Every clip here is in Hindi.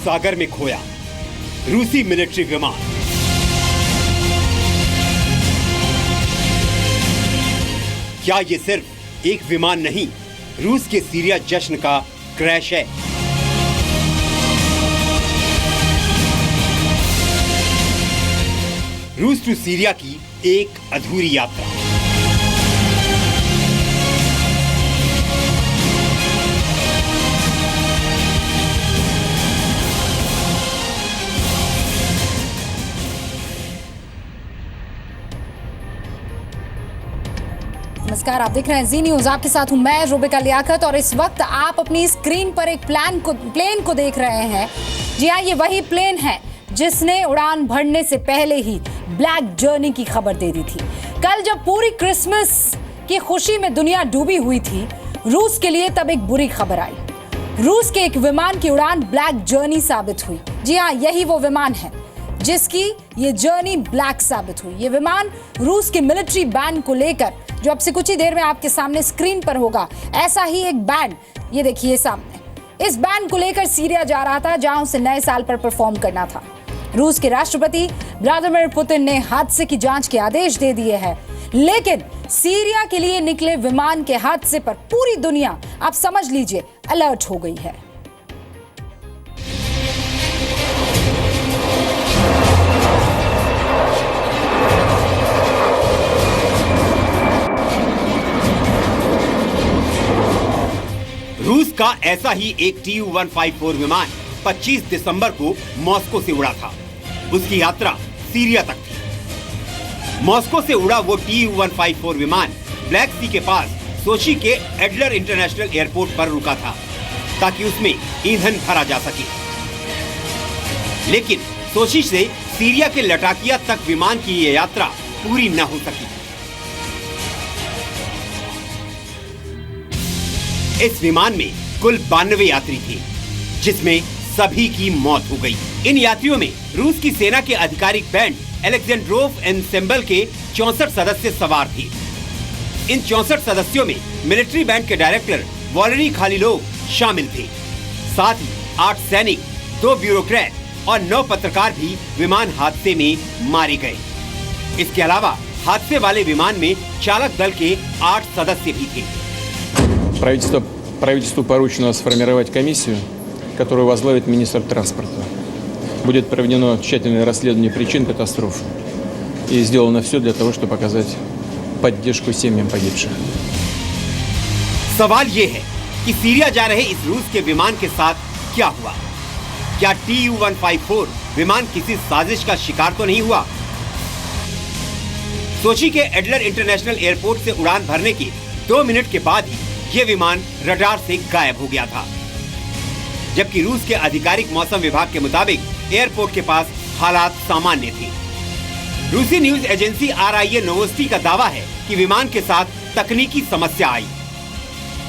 सागर में खोया रूसी मिलिट्री विमान। क्या ये सिर्फ एक विमान नहीं, रूस के सीरिया जश्न का क्रैश है? रूस टू सीरिया की एक अधूरी यात्रा। नमस्कार, आप देख रहे हैं जी न्यूज। आपके साथ हूं मैं रुबिका लियाकत और इस वक्त आप अपनी स्क्रीन पर एक प्लेन को देख रहे हैं। जी हाँ, ये वही प्लेन है जिसने उड़ान भरने से पहले ही ब्लैक जर्नी की खबर दे दी थी। कल जब पूरी क्रिसमस की खुशी में दुनिया डूबी हुई थी, रूस के लिए तब एक बुरी खबर आई। रूस के एक विमान की उड़ान ब्लैक जर्नी साबित हुई। जी हाँ, यही वो विमान है जिसकी ये जर्नी ब्लैक साबित हुई। ये विमान रूस के मिलिट्री बैंड को लेकर, जो अब से कुछ ही देर में आपके सामने स्क्रीन पर होगा, ऐसा ही एक बैंड, ये देखिए सामने, इस बैंड को लेकर सीरिया जा रहा था, जहां उसे नए साल पर परफॉर्म करना था। रूस के राष्ट्रपति व्लादिमीर पुतिन ने हादसे की जांच के आदेश दे दिए हैं, लेकिन सीरिया के लिए निकले विमान के हादसे पर पूरी दुनिया, आप समझ लीजिए, अलर्ट हो गई है। रूस का ऐसा ही एक Tu-154 विमान 25 दिसंबर को मॉस्को से उड़ा था। उसकी यात्रा सीरिया तक थी। मॉस्को से उड़ा वो Tu-154 विमान ब्लैक सी के पास सोची के एडलर इंटरनेशनल एयरपोर्ट पर रुका था ताकि उसमें ईंधन भरा जा सके। लेकिन सोची से सीरिया के लटाकिया तक विमान की ये यात्रा पूरी न हो सकी। इस विमान में कुल 92 यात्री थे, जिसमें सभी की मौत हो गई। इन यात्रियों में रूस की सेना के आधिकारिक बैंड अलेक्जेंड्रोव एंसेंबल के 64 सदस्य सवार थे। इन 64 सदस्यों में मिलिट्री बैंड के डायरेक्टर वॉलेरी खालीलोव शामिल थे। साथ ही 8 सैनिक, 2 ब्यूरोक्रेट और 9 पत्रकार भी विमान हादसे में मारे गए। इसके अलावा हादसे वाले विमान में चालक दल के 8 सदस्य भी थे। Правительству поручено сформировать комиссию, которую возглавит министр транспорта. Будет проведено тщательное расследование причин катастрофы и сделано все для того, чтобы оказать поддержку семьям погибших. सवाल ये है कि सीरिया जा रहे इस रूस के विमान के साथ क्या हुआ? क्या Tu-154 विमान किसी साजिश का शिकार तो नहीं हुआ? सोची के एडलर इंटरनेशनल एयरपोर्ट से उड़ान भरने के 2 मिनट के बाद ही ये विमान रडार से गायब हो गया था, जबकि रूस के आधिकारिक मौसम विभाग के मुताबिक एयरपोर्ट के पास हालात सामान्य थे। रूसी न्यूज एजेंसी RIA नोवोस्टी का दावा है कि विमान के साथ तकनीकी समस्या आई।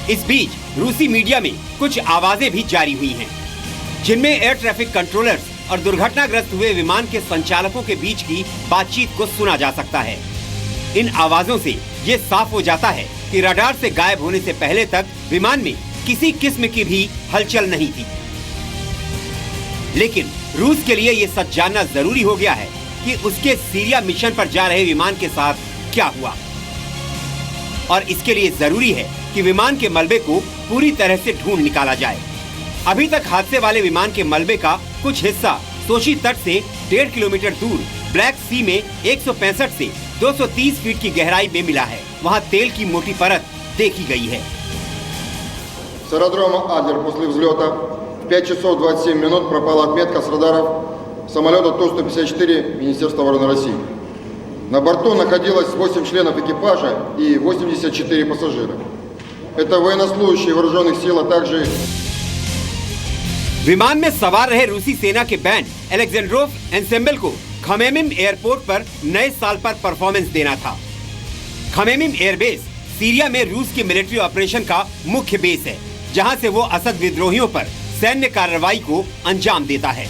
इस बीच रूसी मीडिया में कुछ आवाजें भी जारी हुई हैं, जिनमें एयर ट्रैफिक कंट्रोलर्स और दुर्घटनाग्रस्त हुए विमान के संचालकों के बीच की बातचीत को सुना जा सकता है। इन आवाजों से ये साफ हो जाता है कि रडार से गायब होने से पहले तक विमान में किसी किस्म की भी हलचल नहीं थी। लेकिन रूस के लिए ये सच जानना जरूरी हो गया है कि उसके सीरिया मिशन पर जा रहे विमान के साथ क्या हुआ, और इसके लिए जरूरी है कि विमान के मलबे को पूरी तरह से ढूंढ निकाला जाए। अभी तक हादसे वाले विमान के मलबे का कुछ हिस्सा सोची तट से 1.5 किलोमीटर दूर ब्लैक सी में 165 से 230 फीट की गहराई में मिला है। वहाँ तेल की मोटी परत देखी गई है। С аэродрома Адлер после взлета в 5 часов 27 минут пропала отметка с радаров самолета Ту-154 Министерства обороны России. На борту находилось 8 членов экипажа и 84 пассажира. Это военнослужащие вооруженных сил, а также विमान में सवार रहे रूसी सेना के बैंड अलेक्जेंड्रोव एंसेंबल को खमेमिम एयरपोर्ट पर नए साल पर परफॉर्मेंस देना था। खमेमिम एयरबेस सीरिया में रूस के मिलिट्री ऑपरेशन का मुख्य बेस है, जहां से वो असद विद्रोहियों पर सैन्य कार्रवाई को अंजाम देता है।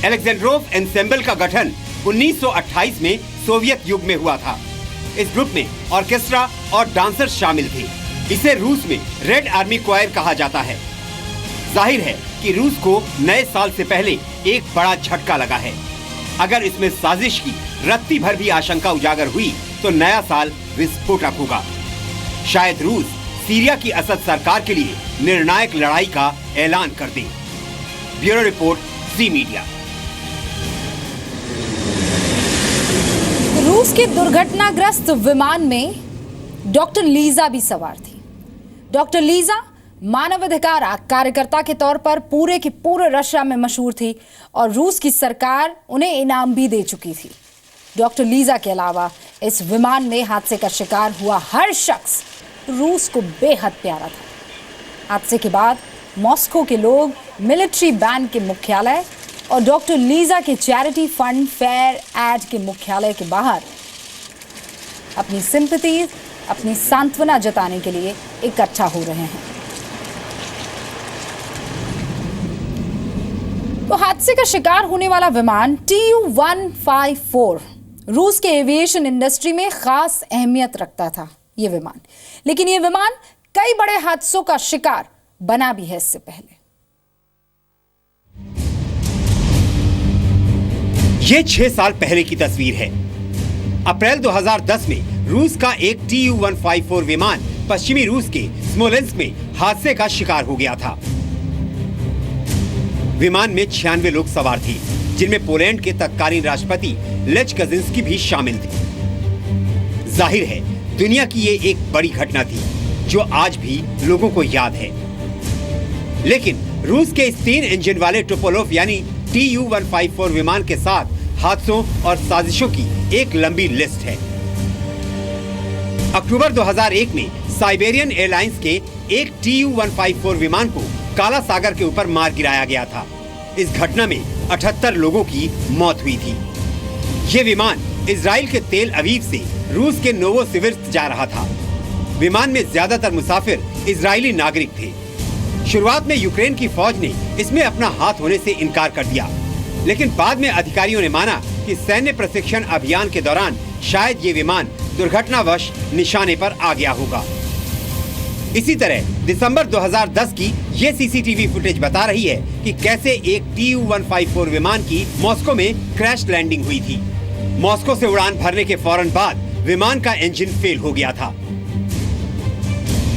अलेक्जेंड्रोव एंसेंबल का गठन 1928 में सोवियत युग में हुआ था। इस ग्रुप में ऑर्केस्ट्रा और डांसर्स शामिल थे। इसे रूस में रेड आर्मी क्वायर कहा जाता है। जाहिर है कि रूस को नए साल से पहले एक बड़ा झटका लगा है। अगर इसमें साजिश की रत्ती भर भी आशंका उजागर हुई तो नया साल विस्फोटक होगा। शायद रूस सीरिया की असद सरकार के लिए निर्णायक लड़ाई का ऐलान कर दे। ब्यूरो रिपोर्ट, जी मीडिया। रूस के दुर्घटनाग्रस्त विमान में डॉक्टर लीजा भी सवार थी। डॉक्टर लीजा मानवाधिकार कार्यकर्ता के तौर पर पूरे के पूरे रशिया में मशहूर थी और रूस की सरकार उन्हें इनाम भी दे चुकी थी। डॉक्टर लीजा के अलावा इस विमान में हादसे का शिकार हुआ हर शख्स रूस को बेहद प्यारा था। हादसे के बाद मॉस्को के लोग मिलिट्री बैंड के मुख्यालय और डॉक्टर लीजा के चैरिटी फंड फेयर एड के मुख्यालय के बाहर अपनी सिंपैथी, अपनी सांत्वना जताने के लिए इकट्ठा हो रहे हैं। तो हादसे का शिकार होने वाला विमान Tu-154 रूस के एविएशन इंडस्ट्री में खास अहमियत रखता था ये विमान, लेकिन ये विमान कई बड़े हादसों का शिकार बना भी है इससे पहले। ये 6 साल पहले की तस्वीर है। अप्रैल 2010 में रूस का एक Tu-154 विमान पश्चिमी रूस के स्मोलेंस्क में हादसे का शिकार हो गया था। विमान में 96 लोग सवार थे, जिनमें पोलैंड के तत्कालीन राष्ट्रपति लेच काचिंस्की भी शामिल थे। जाहिर है दुनिया की ये एक बड़ी घटना थी जो आज भी लोगों को याद है। लेकिन रूस के इस 3 इंजन वाले टुपोलोव यानी Tu-154 विमान के साथ हादसों और साजिशों की एक लंबी लिस्ट है। अक्टूबर 2001 में साइबेरियन एयरलाइंस के एक Tu-154 विमान को काला सागर के ऊपर मार गिराया गया था। इस घटना में 78 लोगों की मौत हुई थी। ये विमान इजराइल के तेल अवीव से रूस के नोवोसिविर्स्क जा रहा था। विमान में ज्यादातर मुसाफिर इजरायली नागरिक थे। शुरुआत में यूक्रेन की फौज ने इसमें अपना हाथ होने से इनकार कर दिया, लेकिन बाद में अधिकारियों ने माना कि सैन्य प्रशिक्षण अभियान के दौरान शायद ये विमान दुर्घटनावश निशाने पर आ गया होगा। इसी तरह दिसंबर 2010 की ये सीसीटीवी फुटेज बता रही है कि कैसे एक Tu-154 विमान की मॉस्को में क्रैश लैंडिंग हुई थी। मॉस्को से उड़ान भरने के फौरन बाद विमान का इंजन फेल हो गया था।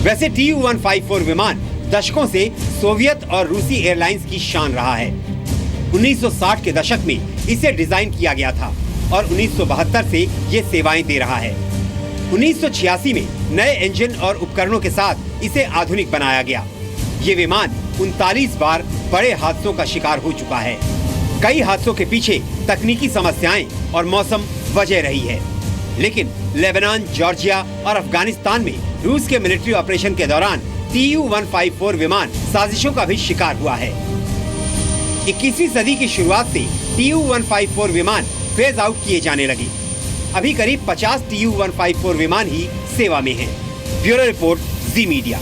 वैसे Tu-154 विमान दशकों से सोवियत और रूसी एयरलाइंस की शान रहा है। 1960 के दशक में इसे डिजाइन किया गया था और 1972 से ये सेवाएं दे रहा है। 1986 में नए इंजन और उपकरणों के साथ इसे आधुनिक बनाया गया। ये विमान 39 बार बड़े हादसों का शिकार हो चुका है। कई हादसों के पीछे तकनीकी समस्याएं और मौसम वजह रही है, लेकिन लेबनान, जॉर्जिया और अफगानिस्तान में रूस के मिलिट्री ऑपरेशन के दौरान Tu-154 विमान साजिशों का भी शिकार हुआ है। 21वीं सदी की शुरुआत से Tu-154 विमान फेज आउट किए जाने लगे। अभी करीब 50 Tu-154 विमान ही सेवा में हैं। ब्यूरो रिपोर्ट, जी मीडिया।